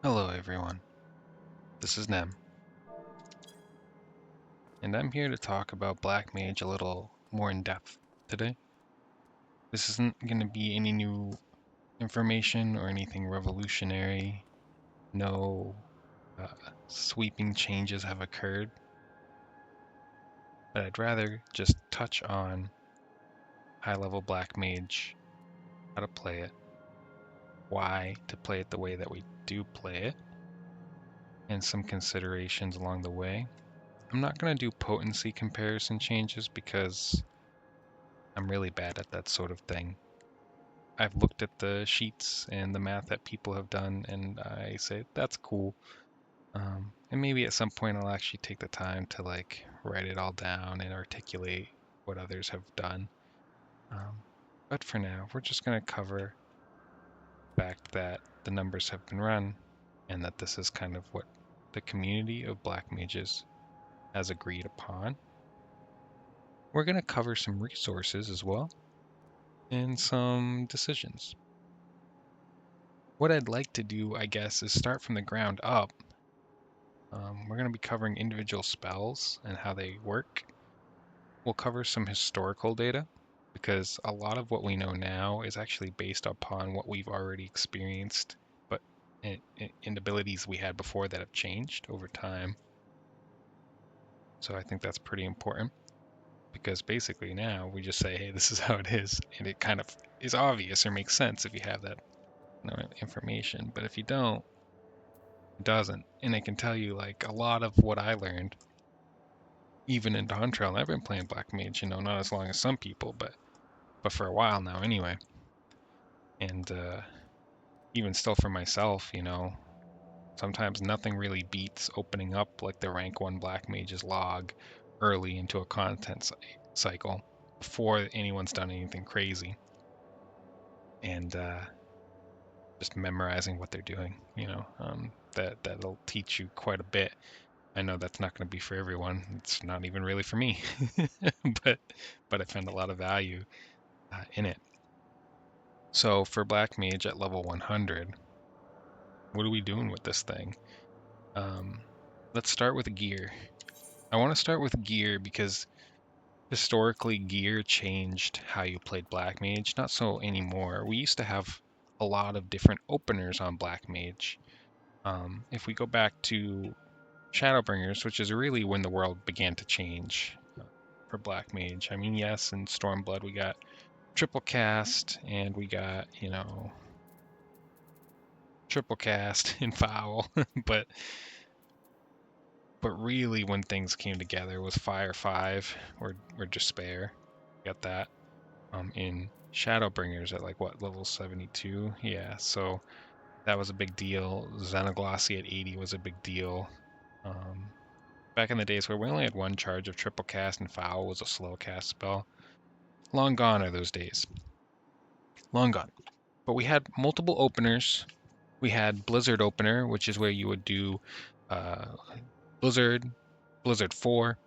Hello everyone, this is Nem, and I'm here to talk about Blackmage a little more in depth today. This isn't going to be any new information or anything revolutionary. No uh, sweeping changes have occurred, but I'd rather just touch on high-level Blackmage, how to play it, why to play it the way that we do play it, and some considerations along the way. I'm not going to do potency comparison changes because I'm really bad at that sort of thing. I've looked at the sheets and the math that people have done, and I say that's cool. And maybe at some point I'll actually take the time to like write it all down and articulate what others have done. Um, but for now, we're just going to cover the fact that the numbers have been run and that this is kind of what the community of Black Mages has agreed upon. We're going to cover some resources as well and some decisions. What I'd like to do, I guess, is start from the ground up. We're going to be covering individual spells and how they work. We'll cover some historical data because a lot of what we know now is actually based upon what we've already experienced, but in abilities we had before that have changed over time. So I think that's pretty important because basically now we just say, hey, this is how it is, and it kind of is obvious or makes sense if you have that information. But if you don't, it doesn't. And I can tell you, like, a lot of what I learned even in Dawn Trail, I've been playing Black Mage, not as long as some people, but for a while now anyway. And even still for myself, sometimes nothing really beats opening up like the rank 1 Black Mage's log early into a content cycle before anyone's done anything crazy. And just memorizing what they're doing, that'll teach you quite a bit. I know that's not going to be for everyone. It's not even really for me, but I found a lot of value in it. So for Black Mage at level 100, what are we doing with this thing? Let's start with gear. I want to start with gear because historically gear changed how you played Black Mage. Not so anymore. We used to have a lot of different openers on Black Mage. If we go back to Shadowbringers, which is really when the world began to change for Black Mage. I mean, yes, in Stormblood we got triple cast and we got, triple cast in Foul, but really when things came together was Fire 5 or Despair. Got that in Shadowbringers at like what, level 72? Yeah, so that was a big deal. Xenoglossy at 80 was a big deal. Back in the days where we only had one charge of triple cast and Foul was a slow cast spell. Long gone are those days. Long gone. But we had multiple openers. We had Blizzard opener, which is where you would do uh, Blizzard, Blizzard 4,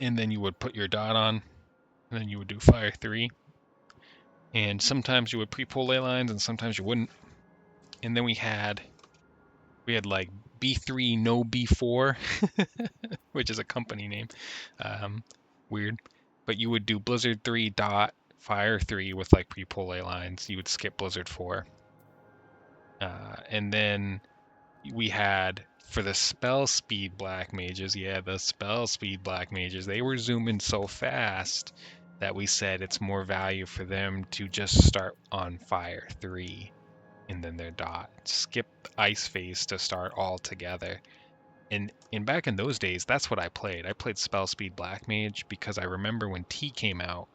and then you would put your dot on, and then you would do Fire 3. And sometimes you would pre-pull ley lines, and sometimes you wouldn't. And then we had like B3 no B4, which is a company name. Weird. But you would do Blizzard 3 dot Fire 3 with like pre-pull ley lines. You would skip Blizzard 4. And then we had for the spell speed Black Mages, the spell speed Black Mages, they were zooming so fast that we said it's more value for them to just start on Fire 3 and then their dot. Skip Ice Phase to start all together. And back in those days, that's what I played. I played spell speed Black Mage because I remember when T came out,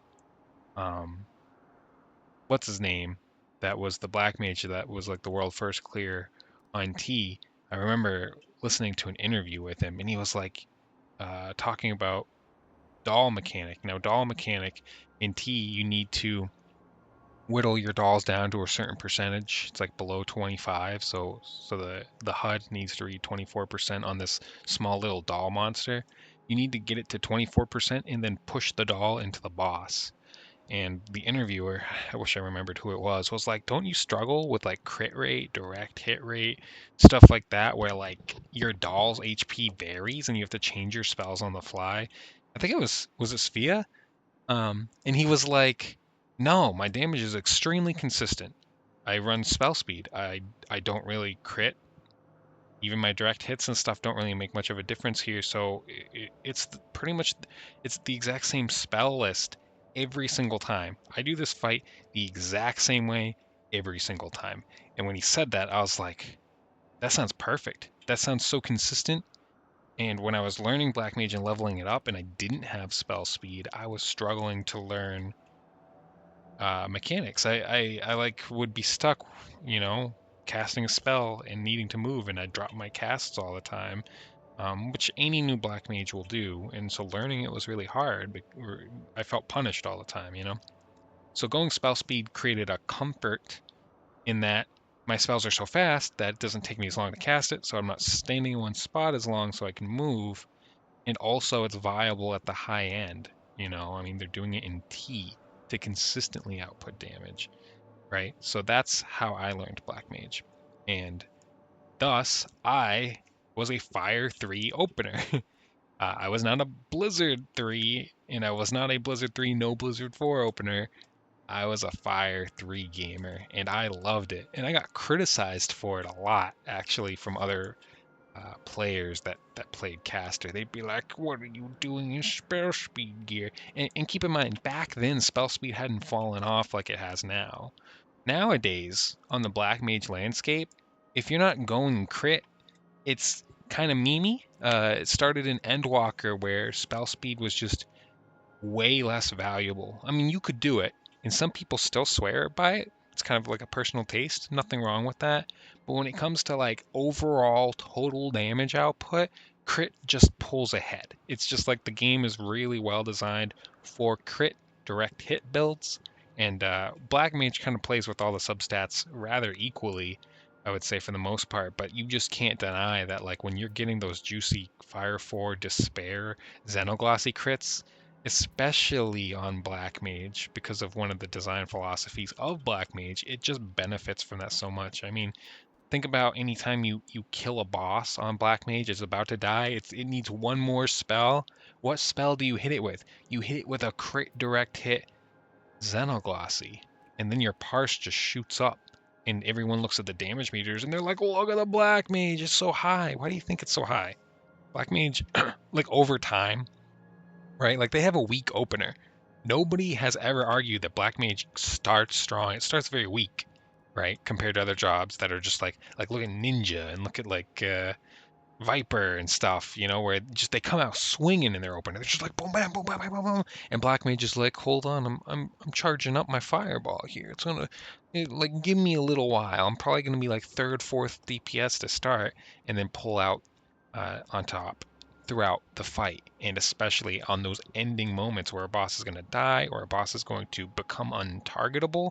what's his name? That was the Black Mage that was like the world first clear on T. I remember listening to an interview with him, and he was like talking about doll mechanic. Now, doll mechanic in T, you need to whittle your dolls down to a certain percentage. It's like below 25, so the HUD needs to read 24% on this small little doll monster. You need to get it to 24% and then push the doll into the boss. and the interviewer, I wish I remembered who it was like, don't you struggle with like crit rate, direct hit rate, stuff like that, where like your doll's HP varies and you have to change your spells on the fly? I think was it Sphia? And he was like, no, my damage is extremely consistent. I run spell speed. I don't really crit. Even my direct hits and stuff don't really make much of a difference here. So it's pretty much it's the exact same spell list every single time. I do this fight the exact same way every single time. And when he said that, I was like, that sounds perfect. That sounds so consistent. And when I was learning Black Mage and leveling it up and I didn't have spell speed, I was struggling to learn mechanics. I like would be stuck, you know, casting a spell and needing to move, and I'd drop my casts all the time, which any new Black Mage will do. And so learning it was really hard. I felt punished all the time, you know? So going spell speed created a comfort in that my spells are so fast that it doesn't take me as long to cast it, so I'm not standing in one spot as long so I can move. And also it's viable at the high end, you know? I mean, they're doing it in T to consistently output damage, right? So that's how I learned Black Mage. And thus, I was a Fire 3 opener. I was not a Blizzard 3, and I was not a Blizzard 3, no Blizzard 4 opener. I was a Fire 3 gamer, and I loved it. And I got criticized for it a lot, actually, from other players that played caster. They'd be like, "What are you doing in spell speed gear?" And keep in mind, back then, spell speed hadn't fallen off like it has now. Nowadays, on the Black Mage landscape, if you're not going crit, it's kind of memey. It started in Endwalker where spell speed was just way less valuable. I mean, you could do it, and some people still swear by it. It's kind of like a personal taste. Nothing wrong with that. But when it comes to like overall total damage output, crit just pulls ahead. It's just like the game is really well designed for crit direct hit builds, and Black Mage kind of plays with all the substats rather equally, I would say for the most part. But you just can't deny that like when you're getting those juicy Fire 4 Despair Xenoglossy crits, especially on Black Mage, because of one of the design philosophies of Black Mage, it just benefits from that so much. I mean, think about anytime you kill a boss on Black Mage, it's about to die, it needs one more spell. What spell do you hit it with? You hit it with a crit direct hit Xenoglossy, and then your parse just shoots up. And everyone looks at the damage meters and they're like, look at the Black Mage, it's so high. Why do you think it's so high? Black Mage, like over time, right? Like they have a weak opener. Nobody has ever argued that Black Mage starts strong. It starts very weak, right? Compared to other jobs that are just like look at Ninja and look at like Viper and stuff, you know, where just they come out swinging in their opener. They're just like boom, bam, boom, bam, bam, boom, boom. And Black Mage is like, hold on, I'm charging up my fireball here. It's gonna like give me a little while. I'm probably gonna be like third, fourth DPS to start, and then pull out on top throughout the fight, and especially on those ending moments where a boss is going to die or a boss is going to become untargetable.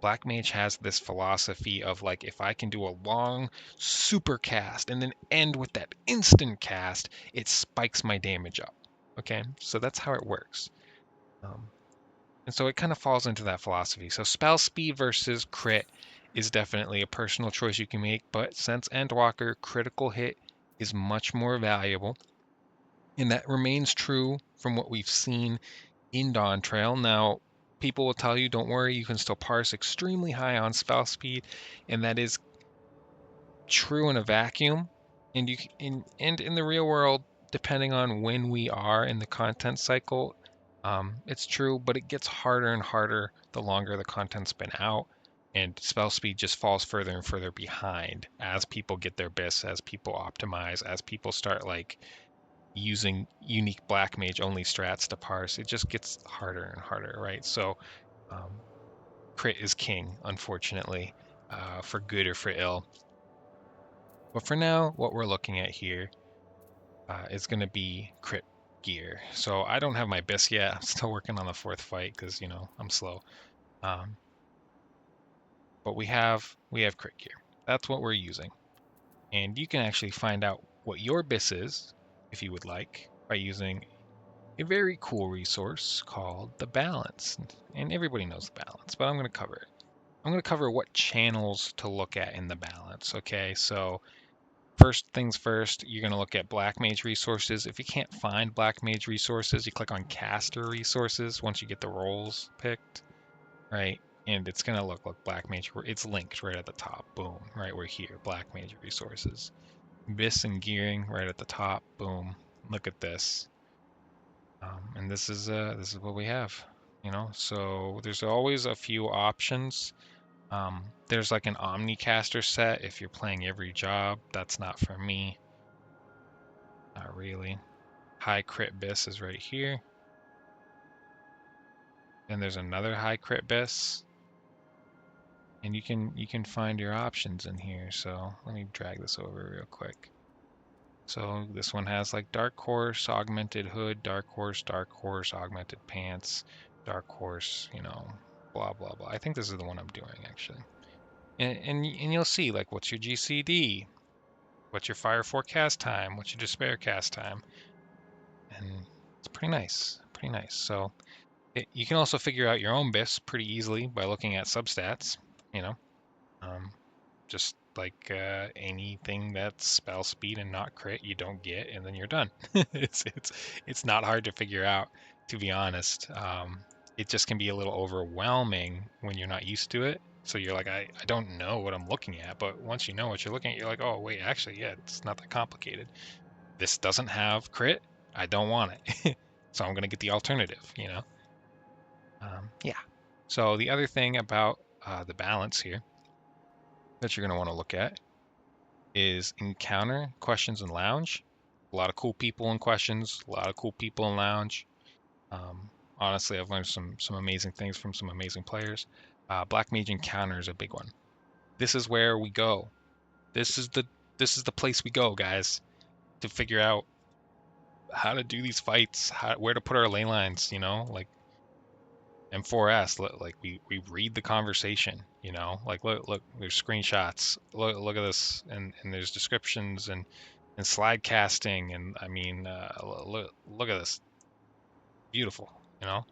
Black Mage has this philosophy of like, if I can do a long super cast and then end with that instant cast, it spikes my damage up. Okay, so that's how it works. Um, and so it kind of falls into that philosophy. So spell speed versus crit is definitely a personal choice you can make, but since Endwalker, critical hit is much more valuable. And that remains true from what we've seen in Dawn Trail. Now, people will tell you, don't worry, you can still parse extremely high on spell speed, and that is true in a vacuum. And in the real world, depending on when we are in the content cycle, it's true, but it gets harder and harder the longer the content's been out. And spell speed just falls further and further behind as people get their bis, as people optimize, as people start like using unique Black Mage only strats to parse. It just gets harder and harder, right? So um, crit is king, unfortunately, for good or for ill. But for now, what we're looking at here is going to be crit gear. So I don't have my bis yet. I'm still working on the fourth fight because, you know, I'm slow. Um, but we have crit gear. That's what we're using. And you can actually find out what your bis is, if you would like, by using a very cool resource called the balance. And everybody knows the balance, but I'm going to cover it. I'm going to cover what channels to look at in the balance. Okay, so first things first, you're going to look at Blackmage resources. If you can't find Blackmage resources, you click on caster resources once you get the roles picked, right? And it's going to look like Blackmage. It's linked right at the top. Boom, right? We're here, Blackmage resources. Bis and gearing right at the top. Boom. Look at this. And this is what we have, you know. So there's always a few options. There's like an Omnicaster set if you're playing every job. That's not for me. Not really. High crit bis is right here. Then there's another high crit bis. And you can find your options in here. So let me drag this over real quick. So this one has like Dark Horse, Augmented Hood, Dark Horse, Augmented Pants, Dark Horse, you know, blah, blah, blah. I think this is the one I'm doing, actually. And you'll see, like, what's your GCD? What's your Fire Forecast time? What's your Despair cast time? And it's pretty nice, pretty nice. So you can also figure out your own BIS pretty easily by looking at substats, you know. Just like anything that's spell speed and not crit, you don't get, and then you're done. it's not hard to figure out, to be honest. It just can be a little overwhelming when you're not used to it. So you're like, I don't know what I'm looking at. But once you know what you're looking at, you're like, oh wait, actually, yeah, it's not that complicated. This doesn't have crit. I don't want it. So I'm gonna get the alternative, you know. Yeah. So the other thing about the balance here that you're going to want to look at is encounter, questions, and lounge. A lot of cool people in questions, a lot of cool people in lounge. Honestly, I've learned some amazing things from some amazing players. Blackmage encounter is a big one. This is where we go. This is the place we go, guys, to figure out how to do these fights, where to put our ley lines. You know, like M4S, like we read the conversation, you know, like look, there's screenshots, look at this, and there's descriptions and slide casting, and I mean, look at this, beautiful, you know.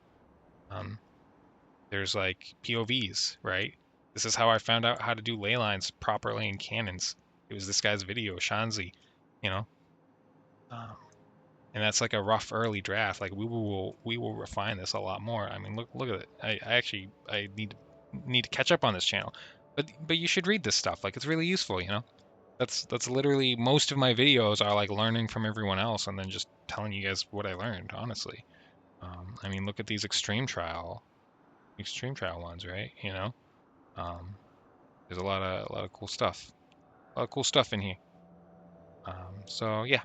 There's like POVs, right? This is how I found out how to do ley lines properly in cannons. It was this guy's video, Shanzi, you know. And that's like a rough early draft. Like we will refine this a lot more. I mean, look at it. I need to catch up on this channel, but you should read this stuff. Like it's really useful, you know. That's literally most of my videos are like learning from everyone else and then just telling you guys what I learned. Honestly, I mean, look at these extreme trial ones, right? You know, there's a lot of cool stuff, in here. So yeah.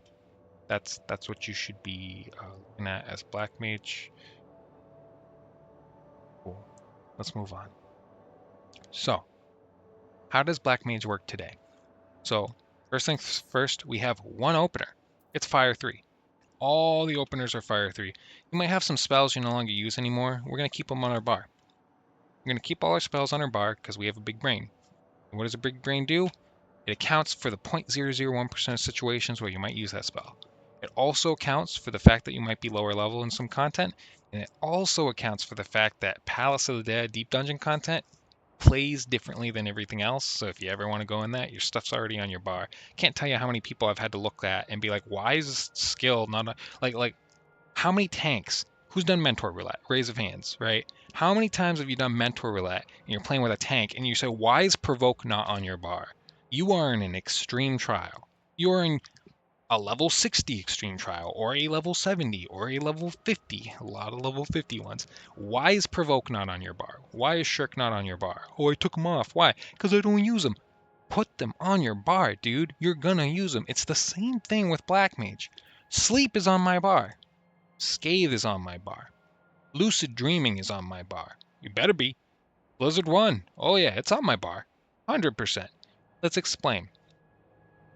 That's what you should be looking at as Blackmage. Cool. Let's move on. So, how does Blackmage work today? So, first things first, we have one opener. It's Fire 3. All the openers are Fire 3. You might have some spells you no longer use anymore. We're going to keep them on our bar. We're going to keep all our spells on our bar because we have a big brain. And what does a big brain do? It accounts for the 0.001% of situations where you might use that spell. It also accounts for the fact that you might be lower level in some content, and it also accounts for the fact that Palace of the Dead Deep Dungeon content plays differently than everything else. So if you ever want to go in that, your stuff's already on your bar. Can't tell you how many people I've had to look at and be like, why is this skill not like how many tanks? Who's done mentor roulette? Raise of hands, right? How many times have you done mentor roulette and you're playing with a tank and you say, why is provoke not on your bar? You are in an extreme trial. You are in a level 60 extreme trial, or a level 70, or a level 50. A lot of level 50 ones. Why is provoke not on your bar? Why is shirk not on your bar? Oh, I took them off. Why? Because I don't use them. Put them on your bar, dude. You're gonna use them. It's the same thing with Blackmage. Sleep is on my bar. Scathe is on my bar. Lucid dreaming is on my bar. You better be. Blizzard 1. Oh yeah, it's on my bar. 100%. Let's explain.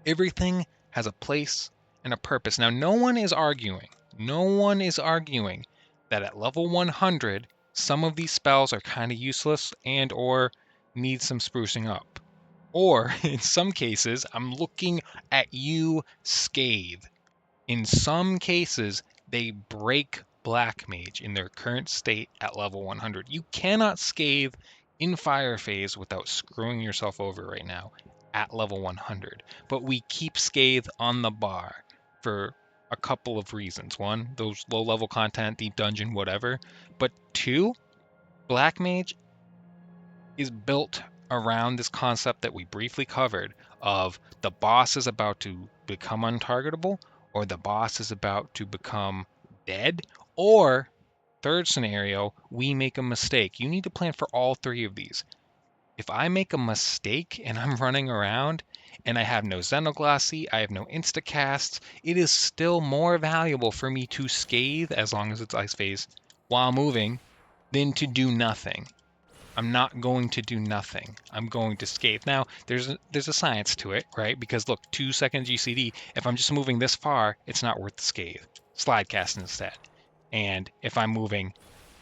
Everything has a place and a purpose. Now, no one is arguing that at level 100, some of these spells are kind of useless and or need some sprucing up. Or, in some cases, I'm looking at you, Scathe. In some cases, they break Blackmage in their current state at level 100. You cannot scathe in Fire Phase without screwing yourself over right now at level 100. But we keep scathe on the bar for a couple of reasons. One, those low level content, deep dungeon, whatever. But two, Blackmage is built around this concept that we briefly covered of the boss is about to become untargetable, or the boss is about to become dead, or third scenario, we make a mistake. You need to plan for all three of these. If I make a mistake and I'm running around and I have no Xenoglossy, I have no Instacasts, it is still more valuable for me to scathe, as long as it's Ice Phase, while moving, than to do nothing. I'm not going to do nothing. I'm going to scathe. Now, there's a science to it, right? Because look, 2-second GCD, if I'm just moving this far, it's not worth the scathe. Slide cast instead. And if I'm moving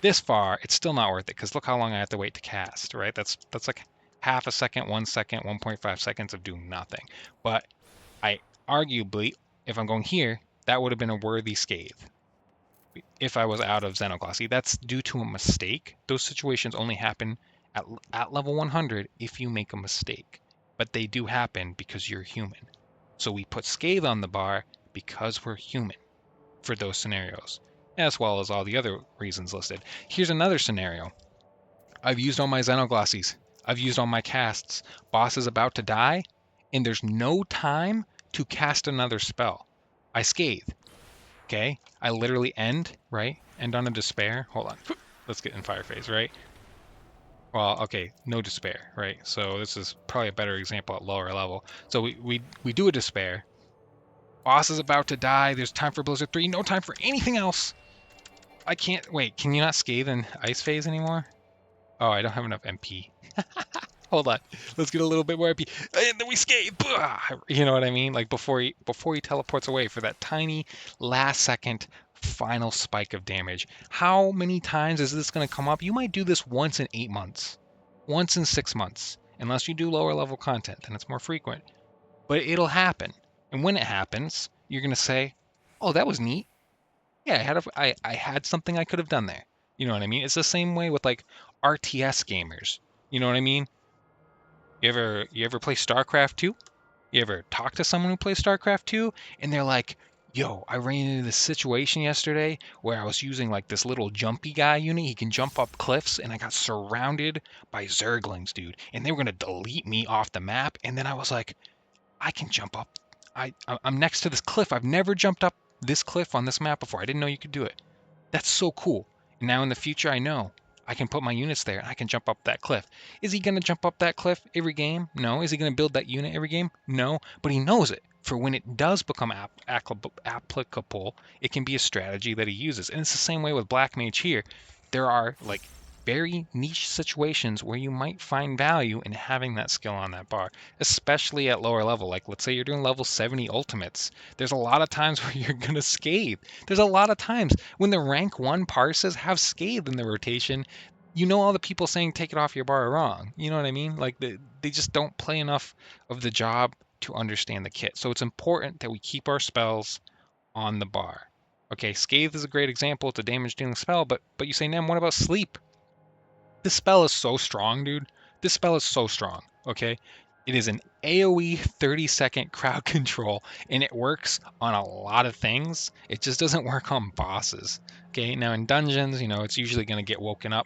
this far, it's still not worth it, because look how long I have to wait to cast, right? That's like half a second, 1 second, 1.5 seconds of doing nothing. But I arguably, if I'm going here, that would have been a worthy scathe if I was out of Xenoglossy. That's due to a mistake. Those situations only happen at level 100 if you make a mistake. But they do happen because you're human. So we put Scathe on the bar because we're human for those scenarios, as well as all the other reasons listed. Here's another scenario. I've used all my Xenoglosses. I've used all my casts. Boss is about to die, and there's no time to cast another spell. I Scathe. Okay, I literally end, right? End on a despair. Hold on. Let's get in Fire Phase, right? Well, okay, no despair, right? So this is probably a better example at lower level. So we do a despair. Boss is about to die. There's time for Blizzard 3. No time for anything else. I can't... Wait, can you not Scathe in Ice Phase anymore? Oh, I don't have enough MP. Hold on. Let's get a little bit more MP. And then we Scathe. You know what I mean? Like before he teleports away for that tiny last second final spike of damage. How many times is this going to come up? You might do this once in 8 months. Once in 6 months. Unless you do lower level content, then it's more frequent. But it'll happen. And when it happens, you're going to say, oh, that was neat. Yeah, I had something I could have done there. You know what I mean? It's the same way with like RTS gamers. You know what I mean? You ever play StarCraft 2? You ever talk to someone who plays StarCraft 2 and they're like, "Yo, I ran into this situation yesterday where I was using like this little jumpy guy unit. He can jump up cliffs and I got surrounded by Zerglings, dude. And they were going to delete me off the map. And then I was like, I can jump up. I'm next to this cliff. I've never jumped up this cliff on this map before. I didn't know you could do it. That's so cool. And now in the future, I know I can put my units there and I can jump up that cliff. Is he going to jump up that cliff every game? No. Is he going to build that unit every game? No. But he knows it. For when it does become applicable, it can be a strategy that he uses. And it's the same way with Blackmage here. There are like very niche situations where you might find value in having that skill on that bar, especially at lower level. Like let's say you're doing level 70 ultimates. There's a lot of times where you're going to Scathe. There's a lot of times when the rank 1 parses have Scathe in the rotation. You know all the people saying take it off your bar are wrong. You know what I mean? Like they just don't play enough of the job to understand the kit. So it's important that we keep our spells on the bar. Okay, Scathe is a great example. It's a damage dealing spell, but you say, Nem, what about Sleep? This spell is so strong, dude. This spell is so strong, okay? It is an AoE 30-second crowd control, and it works on a lot of things. It just doesn't work on bosses, okay? Now, in dungeons, you know, it's usually going to get woken up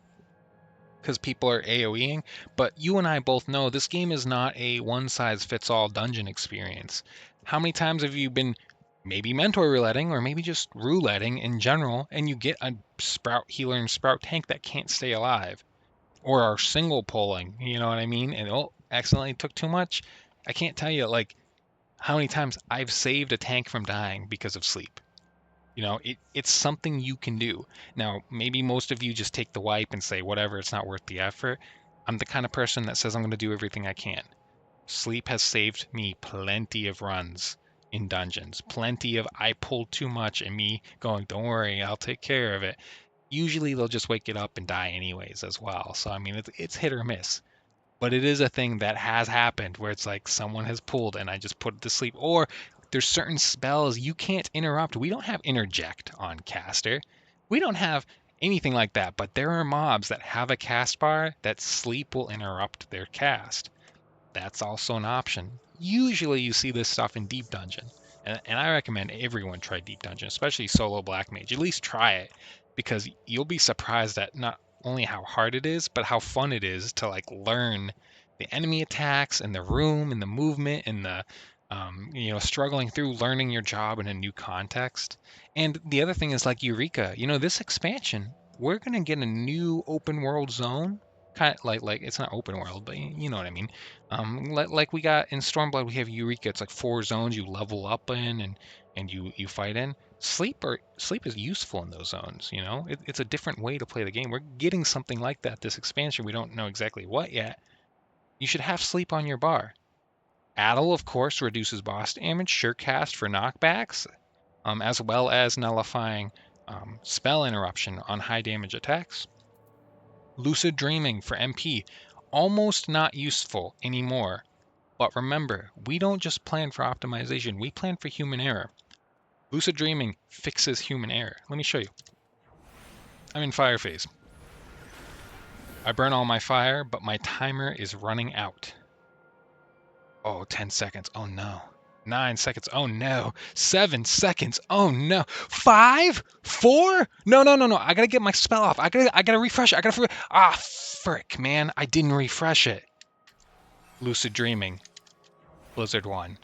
because people are AoEing, but you and I both know this game is not a one-size-fits-all dungeon experience. How many times have you been maybe mentor rouletting or maybe just rouletting in general, and you get a sprout healer and sprout tank that can't stay alive? Or are single polling, you know what I mean? And oh, accidentally took too much. I can't tell you like how many times I've saved a tank from dying because of Sleep. You know, it's something you can do. Now, maybe most of you just take the wipe and say, whatever, it's not worth the effort. I'm the kind of person that says I'm going to do everything I can. Sleep has saved me plenty of runs in dungeons. Plenty of I pulled too much and me going, don't worry, I'll take care of it. Usually they'll just wake it up and die anyways as well. So, I mean, it's hit or miss. But it is a thing that has happened where it's like someone has pulled and I just put it to sleep. Or there's certain spells you can't interrupt. We don't have interject on caster. We don't have anything like that, but there are mobs that have a cast bar that sleep will interrupt their cast. That's also an option. Usually you see this stuff in Deep Dungeon. And I recommend everyone try Deep Dungeon, especially solo Black Mage. At least try it, because you'll be surprised at not only how hard it is, but how fun it is to like learn the enemy attacks and the room and the movement and the struggling through learning your job in a new context. And the other thing is like Eureka, this expansion, we're gonna get a new open world zone. Kind of like it's not open world, but you know what I mean. Like we got in Stormblood, we have Eureka. It's like 4 zones you level up in and you fight in. Sleep is useful in those zones. It's a different way to play the game. We're getting something like that this expansion. We don't know exactly what yet. You should have sleep on your bar. Addle, of course, reduces boss damage. Surecast for knockbacks, as well as nullifying spell interruption on high damage attacks. Lucid Dreaming for MP, almost not useful anymore. But remember, we don't just plan for optimization, we plan for human error. Lucid Dreaming fixes human error. Let me show you. I'm in fire phase. I burn all my fire, but my timer is running out. Oh, 10 seconds. Oh no. 9 seconds. Oh no. 7 seconds. Oh no. 5? 4? No. I gotta get my spell off. I gotta refresh it. Frick, man. I didn't refresh it. Lucid Dreaming. Blizzard 1.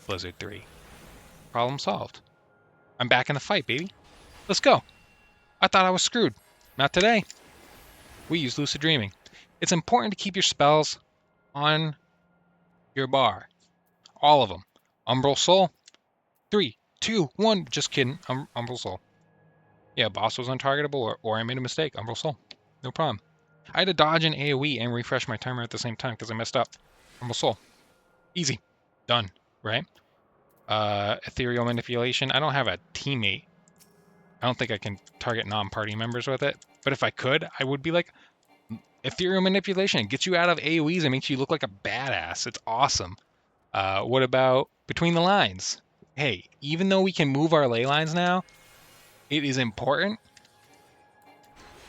Blizzard 3. Problem solved. I'm back in the fight, baby. Let's go. I thought I was screwed. Not today. We use Lucid Dreaming. It's important to keep your spells on your bar. All of them. Umbral Soul. 3, 2, 1. Just kidding. Umbral Soul. Yeah, boss was untargetable, or I made a mistake. Umbral Soul. No problem. I had to dodge an AoE and refresh my timer at the same time because I messed up. Umbral Soul. Easy. Done. Right? Ethereal Manipulation. I don't have a teammate. I don't think I can target non-party members with it. But if I could, I would be like, Ethereal Manipulation. It gets you out of AoEs and makes you look like a badass. It's awesome. What about Between the Lines? Hey, even though we can move our ley lines now, it is important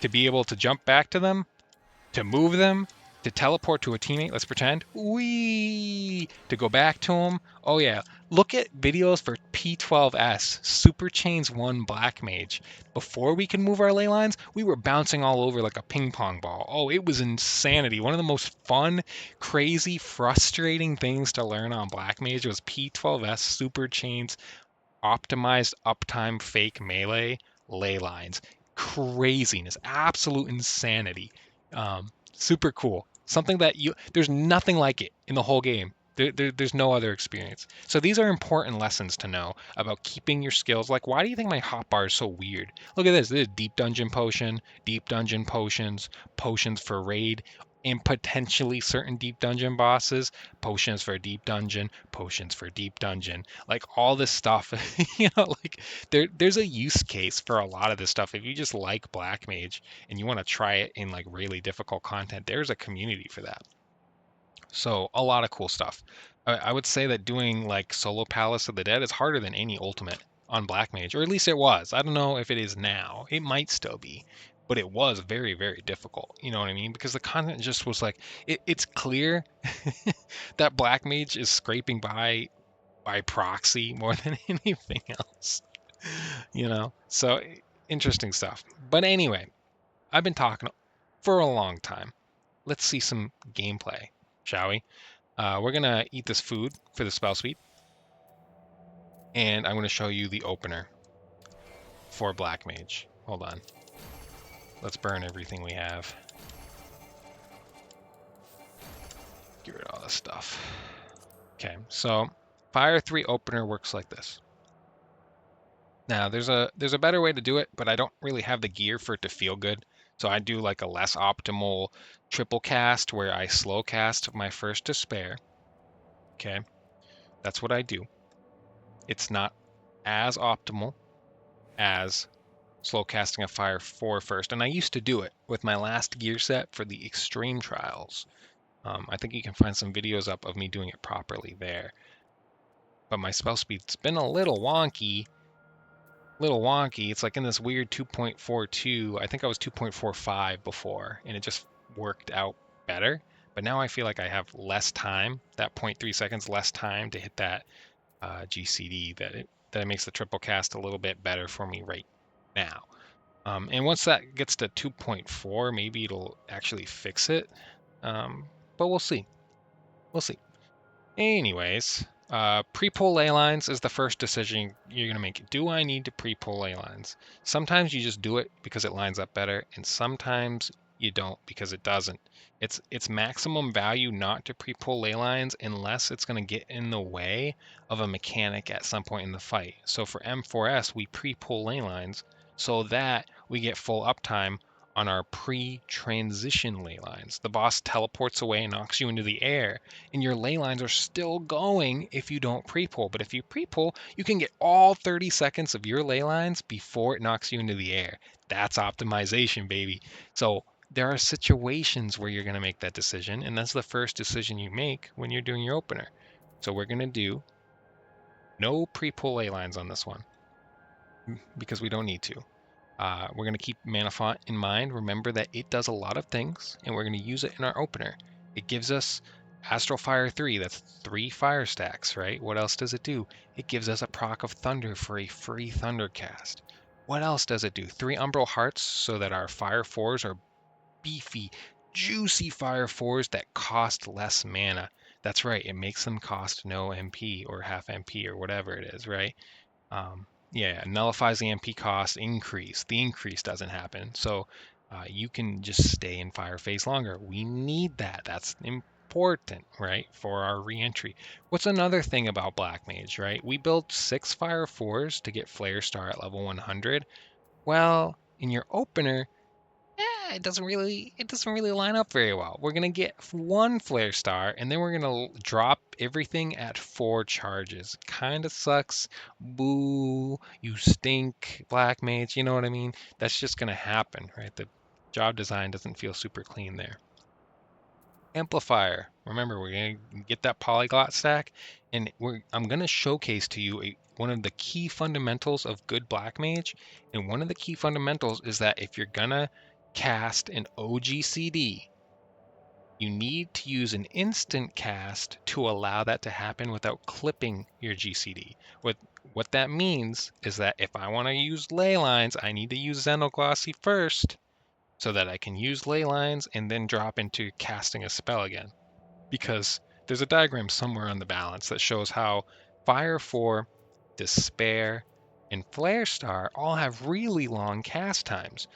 to be able to jump back to them, to move them, to teleport to a teammate. Let's pretend. Whee! To go back to them. Oh yeah. Look at videos for P12S, Super Chains 1 Blackmage. Before we could move our ley lines, we were bouncing all over like a ping pong ball. Oh, it was insanity. One of the most fun, crazy, frustrating things to learn on Blackmage was P12S Super Chains optimized uptime fake melee ley lines. Craziness, absolute insanity. Super cool. Something that there's nothing like it in the whole game. There's no other experience. So these are important lessons to know about keeping your skills. Like, why do you think my hotbar is so weird? Look at this. This is deep dungeon potion, deep dungeon potions, potions for raid, and potentially certain deep dungeon bosses, potions for deep dungeon, potions for deep dungeon. Like all this stuff, like there's a use case for a lot of this stuff. If you just like Black Mage and you want to try it in like really difficult content, there's a community for that. So a lot of cool stuff. I would say that doing like solo Palace of the Dead is harder than any ultimate on Black Mage, or at least it was. I don't know if it is now. It might still be, but it was very, very difficult. You know what I mean? Because the content just was like, it's clear that Black Mage is scraping by proxy more than anything else. So interesting stuff. But anyway, I've been talking for a long time. Let's see some gameplay, shall we? We're going to eat this food for the spell speed. And I'm going to show you the opener for Black Mage. Hold on. Let's burn everything we have. Get rid of all this stuff. Okay, so Fire 3 opener works like this. Now, there's a better way to do it, but I don't really have the gear for it to feel good. So I do like a less optimal triple cast where I slow cast my first Despair. Okay, that's what I do. It's not as optimal as slow casting a Fire 4 first. And I used to do it with my last gear set for the Extreme Trials. I think you can find some videos up of me doing it properly there. But my spell speed's been a little wonky little wonky. It's like in this weird 2.42. I think I was 2.45 before, and it just worked out better. But now I feel like I have less time, that 0.3 seconds less time to hit that GCD, that it makes the triple cast a little bit better for me right now. And once that gets to 2.4, maybe it'll actually fix it. But we'll see. We'll see. Anyways, pre-pull ley lines is the first decision you're going to make. Do I need to pre-pull ley lines? Sometimes you just do it because it lines up better, and sometimes you don't because it doesn't. It's maximum value not to pre-pull ley lines unless it's going to get in the way of a mechanic at some point in the fight. So for M4S, we pre-pull ley lines so that we get full uptime on our pre-transition ley lines. The boss teleports away and knocks you into the air, and your ley lines are still going if you don't pre-pull. But if you pre-pull, you can get all 30 seconds of your ley lines before it knocks you into the air. That's optimization, baby. So there are situations where you're going to make that decision, and that's the first decision you make when you're doing your opener. So we're going to do no pre-pull ley lines on this one because we don't need to. We're going to keep mana font in mind. Remember that it does a lot of things, and we're going to use it in our opener. It gives us Astral Fire 3, that's 3 fire stacks, right? What else does it do? It gives us a proc of Thunder for a free Thunder cast. What else does it do? 3 Umbral Hearts so that our Fire 4s are beefy, juicy Fire 4s that cost less mana. That's right, it makes them cost no MP or half MP or whatever it is, right? Yeah, nullifies the MP cost increase. The increase doesn't happen. So you can just stay in fire phase longer. We need that. That's important, right, for our reentry. What's another thing about Blackmage, right? We built 6 fire 4s to get Flare Star at level 100. Well, in your opener, it doesn't really line up very well. We're gonna get 1 flare star, and then we're gonna drop everything at 4 charges. Kinda sucks. Boo, you stink, Black Mage. You know what I mean? That's just gonna happen, right? The job design doesn't feel super clean there. Amplifier. Remember, we're gonna get that polyglot stack, and I'm gonna showcase to you one of the key fundamentals of good Black Mage. And one of the key fundamentals is that if you're gonna cast an OGCD, you need to use an instant cast to allow that to happen without clipping your GCD. What that means is that if I want to use ley lines, I need to use Xenoglossy first so that I can use ley lines and then drop into casting a spell again. Because there's a diagram somewhere on the balance that shows how Fire 4, Despair, and Flare Star all have really long cast times.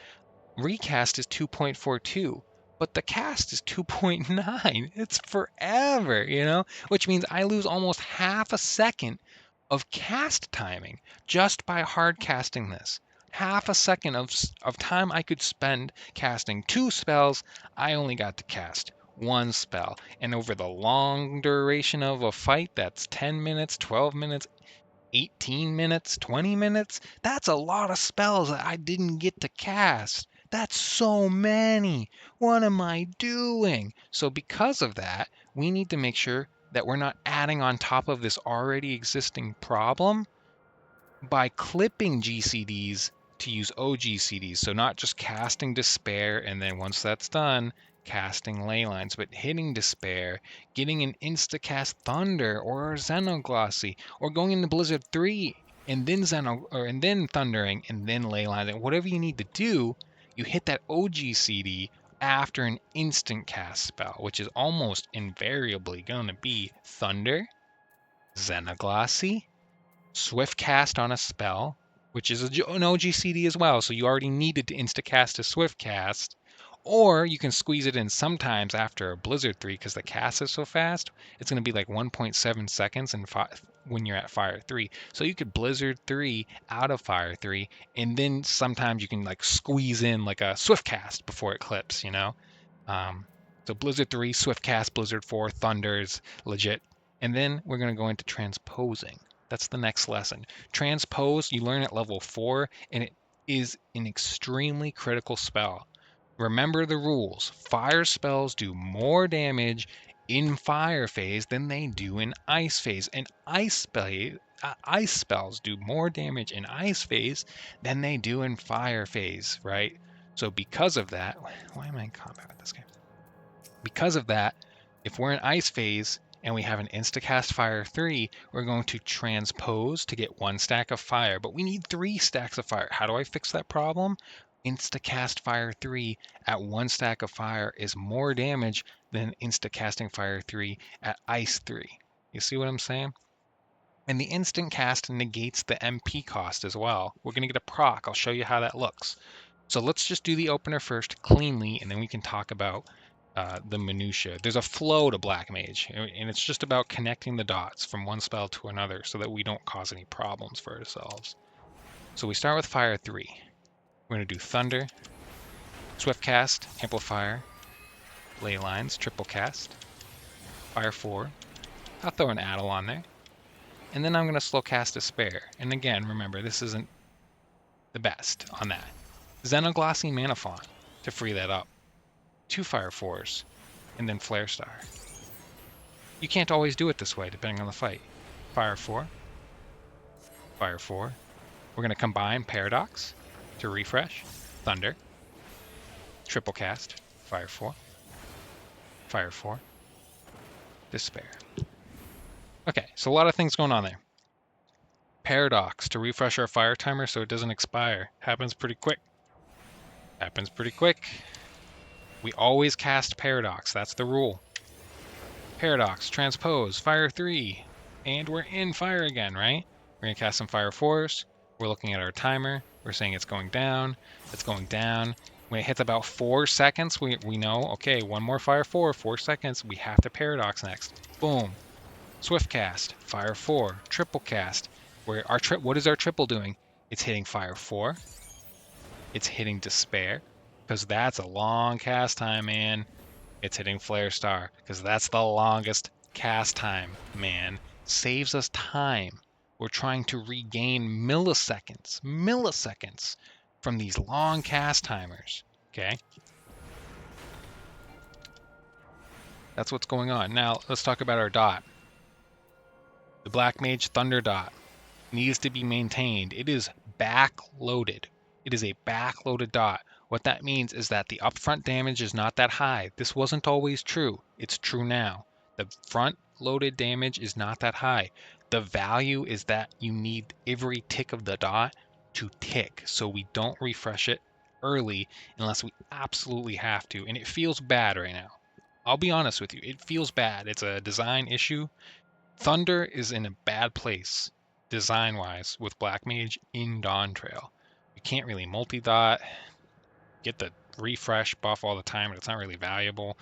Recast is 2.42, but the cast is 2.9. It's forever, which means I lose almost half a second of cast timing just by hard casting this. Half a second of time I could spend casting 2 spells, I only got to cast 1 spell. And over the long duration of a fight, that's 10 minutes, 12 minutes, 18 minutes, 20 minutes, that's a lot of spells that I didn't get to cast. That's so many. What am I doing? So because of that, we need to make sure that we're not adding on top of this already existing problem by clipping GCDs to use OGCDs. So not just casting Despair and then once that's done, casting ley lines, but hitting Despair, getting an instacast Thunder or Xenoglossy, or going into Blizzard 3 and then and then thundering and then ley lines. And whatever you need to do, you hit that OGCD after an instant cast spell, which is almost invariably going to be Thunder, Xenoglossy, Swift cast on a spell, which is an OGCD as well, so you already needed to instacast a Swift cast, or you can squeeze it in sometimes after a Blizzard 3 because the cast is so fast. It's going to be like 1.7 seconds when you're at Fire 3. So you could Blizzard 3 out of Fire 3, and then sometimes you can like squeeze in like a Swift cast before it clips. So Blizzard 3, Swift cast, Blizzard 4, Thunders, legit. And then we're going to go into transposing. That's the next lesson. Transpose, you learn at level 4, and it is an extremely critical spell. Remember the rules. Fire spells do more damage in fire phase than they do in ice phase. And ice spells do more damage in ice phase than they do in fire phase, right? So because of that, why am I in combat with this game? Because of that, if we're in ice phase and we have an instacast fire 3, we're going to transpose to get 1 stack of fire, but we need 3 stacks of fire. How do I fix that problem? Instacast fire 3 at 1 stack of fire is more damage than instacasting fire 3 at ice 3. You see what I'm saying? And the instant cast negates the MP cost as well. We're going to get a proc. I'll show you how that looks. So let's just do the opener first cleanly, and then we can talk about the minutia. There's a flow to Blackmage, and it's just about connecting the dots from one spell to another so that we don't cause any problems for ourselves. So we start with Fire 3. We're going to do Thunder, Swift Cast, Amplifier, Ley Lines, Triple Cast, Fire 4. I'll throw an Addle on there. And then I'm going to slow cast Despair. And again, remember, this isn't the best on that. Xenoglossy Mana Font to free that up. 2 Fire 4s, and then Flare Star. You can't always do it this way, depending on the fight. Fire 4. Fire 4. We're going to combine Paradox to refresh. Thunder. Triple cast. Fire 4. Fire 4. Despair. Okay, so a lot of things going on there. Paradox to refresh our fire timer so it doesn't expire. Happens pretty quick. Happens pretty quick. We always cast Paradox. That's the rule. Paradox, Transpose, Fire 3. And we're in fire again, right? We're going to cast some Fire 4s. We're looking at our timer. We're saying it's going down. It's going down. When it hits about 4 seconds, we know, okay, one more Fire 4, 4 seconds. We have to Paradox next. Boom. Swift cast, Fire 4, Triple cast. What is our triple doing? It's hitting Fire 4. It's hitting Despair, because that's a long cast time, man. It's hitting Flare Star, because that's the longest cast time, man. Saves us time. We're trying to regain milliseconds from these long cast timers, okay? That's what's going on. Now, let's talk about our dot. The Blackmage Thunder dot needs to be maintained. It is backloaded. It is a backloaded dot. What that means is that the upfront damage is not that high. This wasn't always true. It's true now. The front loaded damage is not that high. The value is that you need every tick of the dot to tick, so we don't refresh it early unless we absolutely have to. And it feels bad right now. I'll be honest with you. It feels bad. It's a design issue. Thunder is in a bad place design-wise with Blackmage in Dawntrail. You can't really multi-dot, get the refresh buff all the time, and it's not really valuable.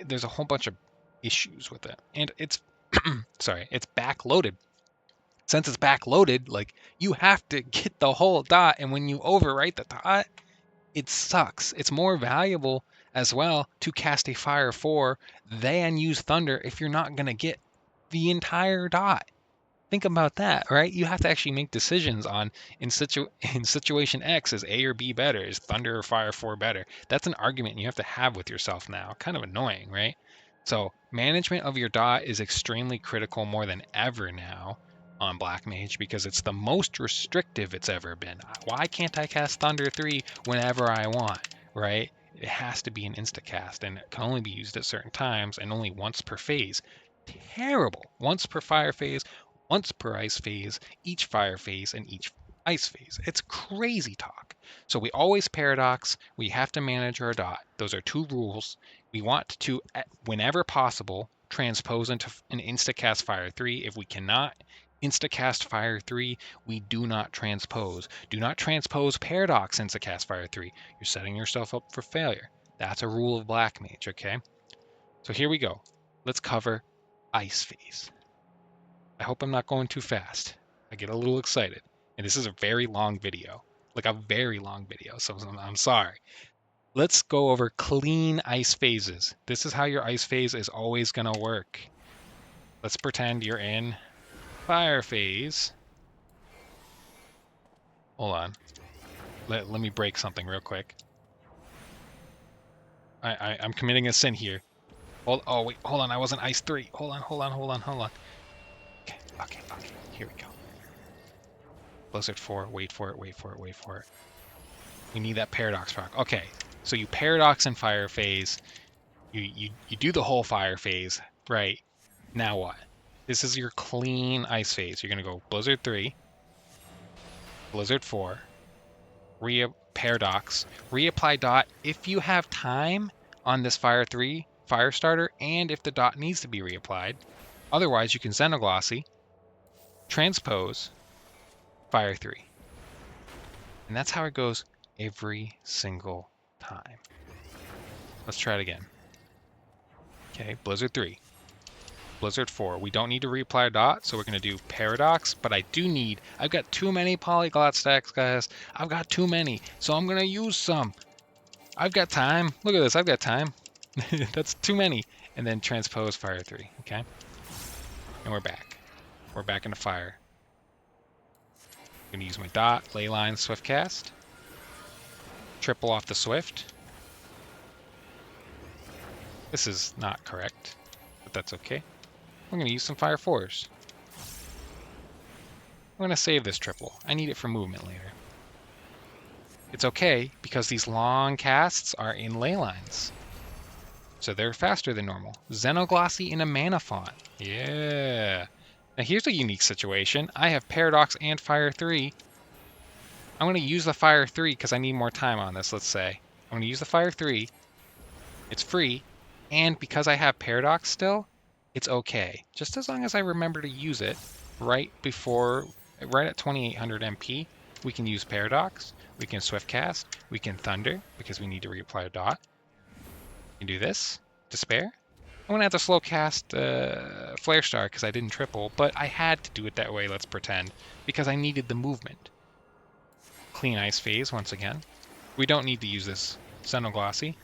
There's a whole bunch of issues with it. And it's, sorry, it's backloaded. Since it's backloaded, like, you have to get the whole dot, and when you overwrite the dot, it sucks. It's more valuable as well to cast a Fire 4 than use Thunder if you're not going to get the entire dot. Think about that, right? You have to actually make decisions on in situation X, is A or B better? Is Thunder or Fire 4 better? That's an argument you have to have with yourself now. Kind of annoying, right? So management of your dot is extremely critical more than ever now on Blackmage because it's the most restrictive it's ever been. Why can't I cast Thunder 3 whenever I want, right? It has to be an instacast and it can only be used at certain times and only once per phase. Terrible. Once per fire phase, once per ice phase, each fire phase, and each ice phase. It's crazy talk. So we always paradox. We have to manage our dot. Those are 2 rules. We want to, whenever possible, transpose into an instacast fire 3. If we cannot instacast fire 3, we do not transpose. Do not transpose paradox instacast fire 3. You're setting yourself up for failure. That's a rule of Blackmage, okay? So here we go. Let's cover ice phase. I hope I'm not going too fast. I get a little excited. And this is a very long video. Like a very long video, so I'm sorry. Let's go over clean ice phases. This is how your ice phase is always going to work. Let's pretend you're in fire phase. Hold on. Let me break something real quick. I'm committing a sin here. Oh, wait, hold on. I wasn't ice 3. Hold on. Okay, here we go. Blizzard 4, wait for it, wait for it, wait for it. We need that Paradox proc. Okay, so you Paradox in Fire Phase. You do the whole Fire Phase, right? Now what? This is your clean Ice Phase. You're going to go Blizzard 3, Blizzard 4, Paradox, reapply dot if you have time on this Fire 3 Fire Starter and if the dot needs to be reapplied. Otherwise, you can Xenoglossy, transpose, Fire 3. And that's how it goes every single time. Let's try it again. Okay, Blizzard 3, Blizzard 4. We don't need to reapply a dot, so we're going to do Paradox, but I've got too many Polyglot stacks, guys. I've got too many, so I'm going to use some. I've got time. Look at this, I've got time. That's too many. And then transpose Fire 3, okay? And we're back. We're back into Fire. I'm going to use my dot, Leyline, Swift Cast. Triple off the Swift. This is not correct, but that's okay. I'm going to use some Fire 4s. I'm going to save this triple. I need it for movement later. It's okay, because these long casts are in ley lines. So they're faster than normal. Xenoglossy in a mana font. Yeah. Now here's a unique situation. I have Paradox and Fire 3. I'm going to use the Fire 3 because I need more time on this, let's say. I'm going to use the Fire 3. It's free. And because I have Paradox still, it's okay. Just as long as I remember to use it right at 2800 MP, we can use Paradox, we can Swift Cast, we can Thunder, because we need to reapply a dot. We can do this, Despair. I'm going to have to slow cast Flare Star because I didn't triple, but I had to do it that way, let's pretend, because I needed the movement. Clean Ice Phase once again. We don't need to use this Xenoglossy.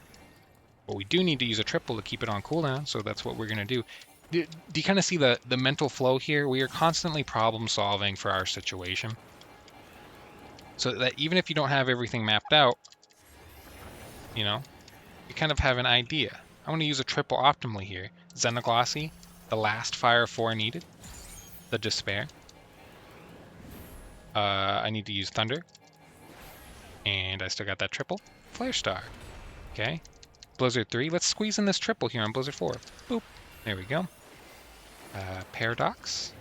But we do need to use a triple to keep it on cooldown, so that's what we're going to do. Do you kind of see the mental flow here? We are constantly problem solving for our situation. So that even if you don't have everything mapped out, you know, you kind of have an idea. I want to use a triple optimally here. Xenoglossy, the last Fire 4 needed, the Despair. I need to use Thunder. And I still got that triple. Flare Star. Okay. Blizzard 3. Let's squeeze in this triple here on Blizzard 4. Boop. There we go. Paradox.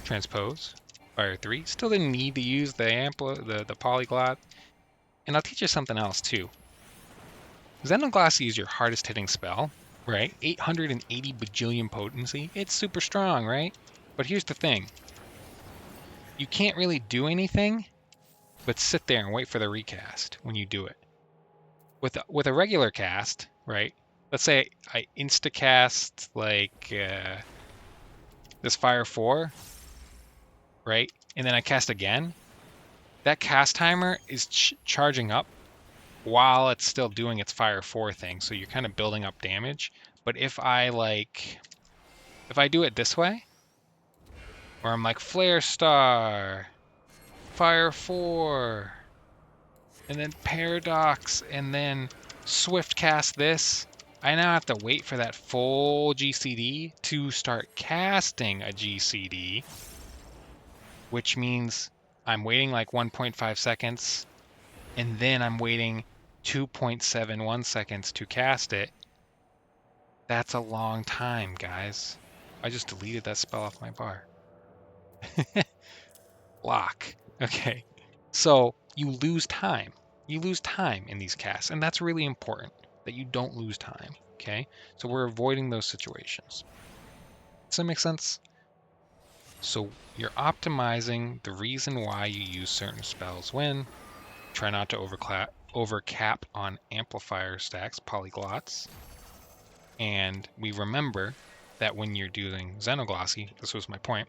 Transpose. Fire 3. Still didn't need to use the Polyglot. And I'll teach you something else too. Xenoglossy is your hardest hitting spell, right? 880 bajillion potency. It's super strong, right? But here's the thing. You can't really do anything but sit there and wait for the recast when you do it. With a regular cast, right? Let's say I insta-cast like this Fire 4, right? And then I cast again. That cast timer is charging up while it's still doing its Fire 4 thing. So you're kind of building up damage. But if I do it this way, where I'm like Flare Star, Fire 4, and then Paradox, and then Swift Cast this, I now have to wait for that full GCD to start casting a GCD, which means I'm waiting like 1.5 seconds, and then I'm waiting 2.71 seconds to cast it. That's a long time, guys. I just deleted that spell off my bar. Lock. Okay. So you lose time. You lose time in these casts, and that's really important that you don't lose time. Okay? So we're avoiding those situations. Does that make sense? So you're optimizing the reason why you use certain spells when. Try not to overcap on amplifier stacks, polyglots. And we remember that when you're doing Xenoglossy, this was my point,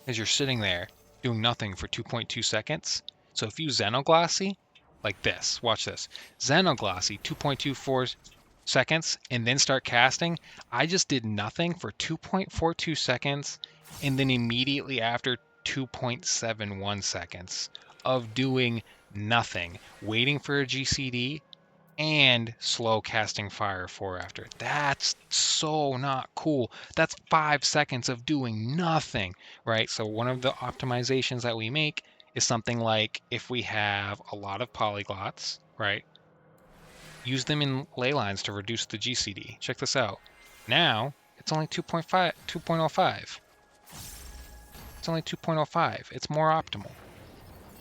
is you're sitting there doing nothing for 2.2 seconds. So if you Xenoglossy, like this, watch this, Xenoglossy 2.24 seconds and then start casting, I just did nothing for 2.42 seconds and then immediately after 2.71 seconds of doing nothing, waiting for a GCD and slow casting Fire 4 after. That's so not cool. That's 5 seconds of doing nothing, right? So one of the optimizations that we make is something like if we have a lot of polyglots, right? Use them in ley lines to reduce the GCD. Check this out. Now it's only 2.05. It's only 2.05. It's more optimal,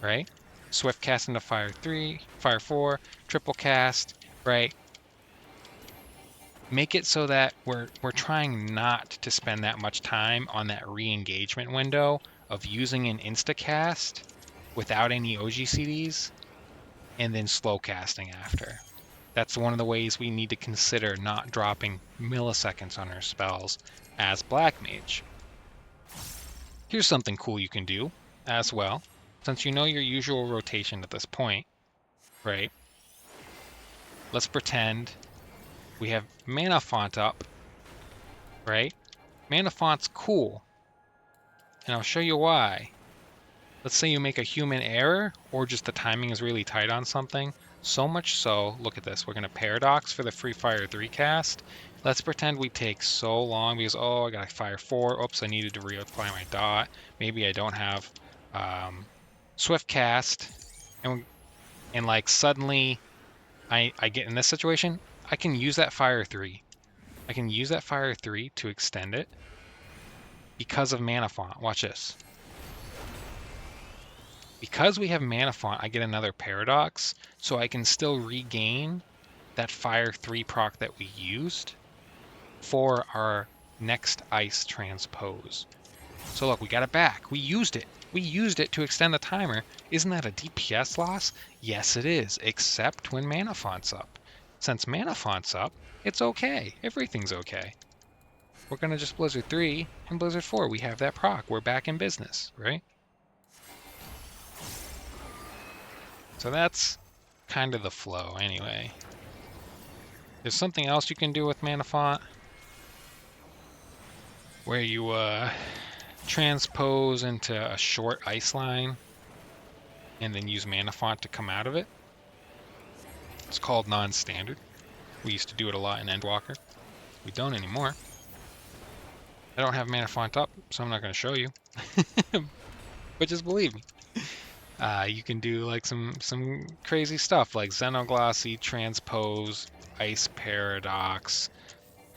right? Swift cast into fire 3, fire 4, triple cast, right? Make it so that we're trying not to spend that much time on that re-engagement window of using an instacast without any OGCDs and then slow casting after. That's one of the ways we need to consider not dropping milliseconds on our spells as Blackmage. Here's something cool you can do as well. Since you know your usual rotation at this point, right? Let's pretend we have Mana Font up, right? Mana Font's cool, and I'll show you why. Let's say you make a human error, or just the timing is really tight on something. So much so, look at this, we're going to Paradox for the Free Fire 3 cast. Let's pretend we take so long because, oh, I got Fire 4, oops, I needed to reapply my dot. Maybe I don't have Swift cast, and like suddenly I get in this situation, I can use that Fire 3. I can use that Fire 3 to extend it because of Mana Font. Watch this. Because we have Mana Font, I get another Paradox, so I can still regain that Fire 3 proc that we used for our next Ice Transpose. So look, we got it back. We used it. We used it to extend the timer. Isn't that a DPS loss? Yes, it is, except when Mana Font's up. Since Mana Font's up, it's okay. Everything's okay. We're going to just Blizzard 3 and Blizzard 4. We have that proc. We're back in business, right? So that's kind of the flow anyway. There's something else you can do with Mana Font where you transpose into a short ice line and then use Mana Font to come out of it. It's called non-standard. We used to do it a lot in Endwalker. We don't anymore. I don't have Mana Font up, so I'm not going to show you. But just believe me. You can do like some crazy stuff like Xenoglossy, Transpose, Ice Paradox,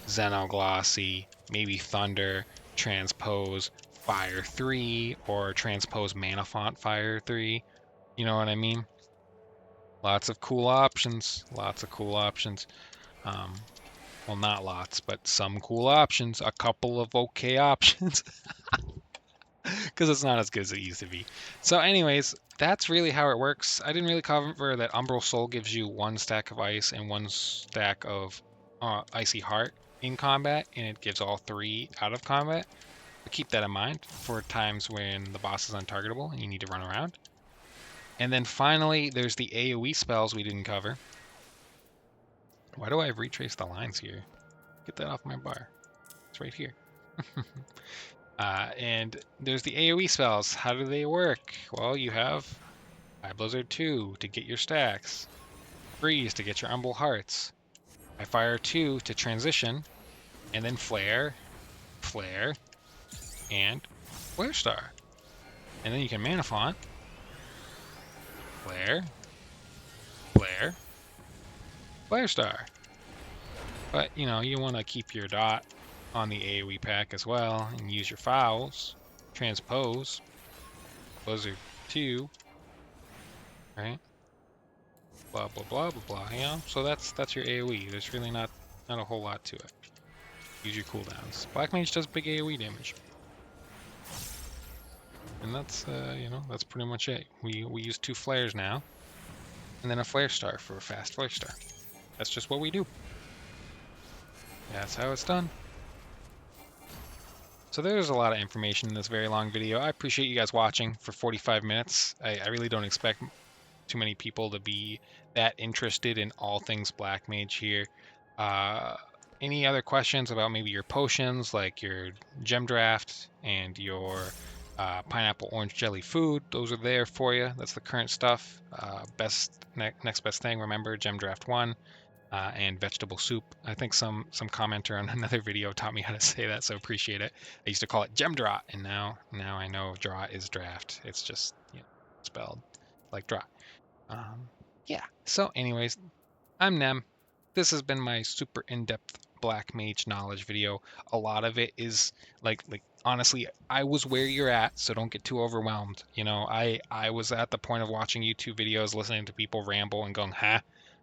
Xenoglossy, maybe Thunder, Transpose, Fire 3, or Transpose Mana Font Fire 3. You know what I mean? Lots of cool options. Lots of cool options. Well, not lots, but some cool options. A couple of okay options. Because it's not as good as it used to be. So anyways, that's really how it works. I didn't really cover that Umbral Soul gives you 1 stack of ice and 1 stack of Icy Heart in combat, and it gives all 3 out of combat. But keep that in mind for times when the boss is untargetable and you need to run around. And then finally, there's the AoE spells we didn't cover. Why do I have retraced the lines here? Get that off my bar. It's right here. And there's the AoE spells. How do they work? Well, you have Blizzard 2 to get your stacks, Freeze to get your Umbral Hearts, Fire 2 to transition, and then Flare, Flare, and Flare Star. And then you can Mana Font, Flare, Flare, Flare Star. But, you know, you want to keep your dot on the AoE pack as well and use your fouls, Transpose, Blizzard 2, right? Blah blah blah blah blah. You know, so that's your AoE. There's really not a whole lot to it. Use your cooldowns. Blackmage does big AoE damage, and that's you know, that's pretty much it. We use 2 flares now, and then a flare star for a fast flare star. That's just what we do. That's how it's done. So there's a lot of information in this very long video. I appreciate you guys watching for 45 minutes. I really don't expect too many people to be that interested in all things Blackmage here. Any other questions about maybe your potions, like your gem draft and your pineapple orange jelly food? Those are there for you. That's the current stuff. Next best thing, remember gem draft 1. And vegetable soup. I think some commenter on another video taught me how to say that, so appreciate it. I used to call it gem draught, and now I know draught is draft. It's just, you know, spelled like dry. Yeah. So, anyways, I'm Nem. This has been my super in-depth Black Mage knowledge video. A lot of it is like honestly, I was where you're at, so don't get too overwhelmed. You know, I was at the point of watching YouTube videos, listening to people ramble and going, "Huh."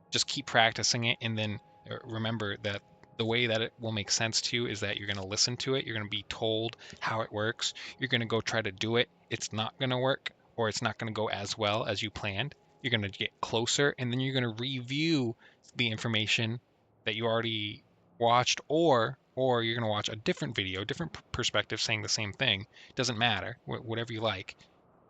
Just keep practicing it, and then remember that the way that it will make sense to you is that you're going to listen to it, you're going to be told how it works, you're going to go try to do it, it's not going to work, or it's not going to go as well as you planned. You're going to get closer, and then you're going to review the information that you already watched, or you're going to watch a different video, different perspective saying the same thing. Doesn't matter, whatever you like,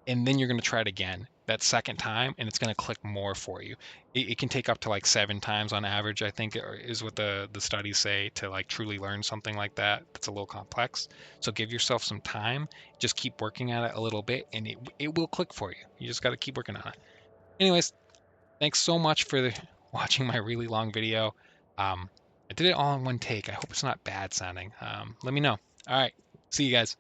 and then you're going to try it again that second time, and it's going to click more for you. It can take up to like 7 times on average, I think, is what the studies say, to like truly learn something like that that's a little complex. So give yourself some time, just keep working at it a little bit, and it will click for you. You just got to keep working on it. Anyways, thanks so much for watching my really long video. I did it all in one take. I hope it's not bad sounding. Let me know. All right, see you guys.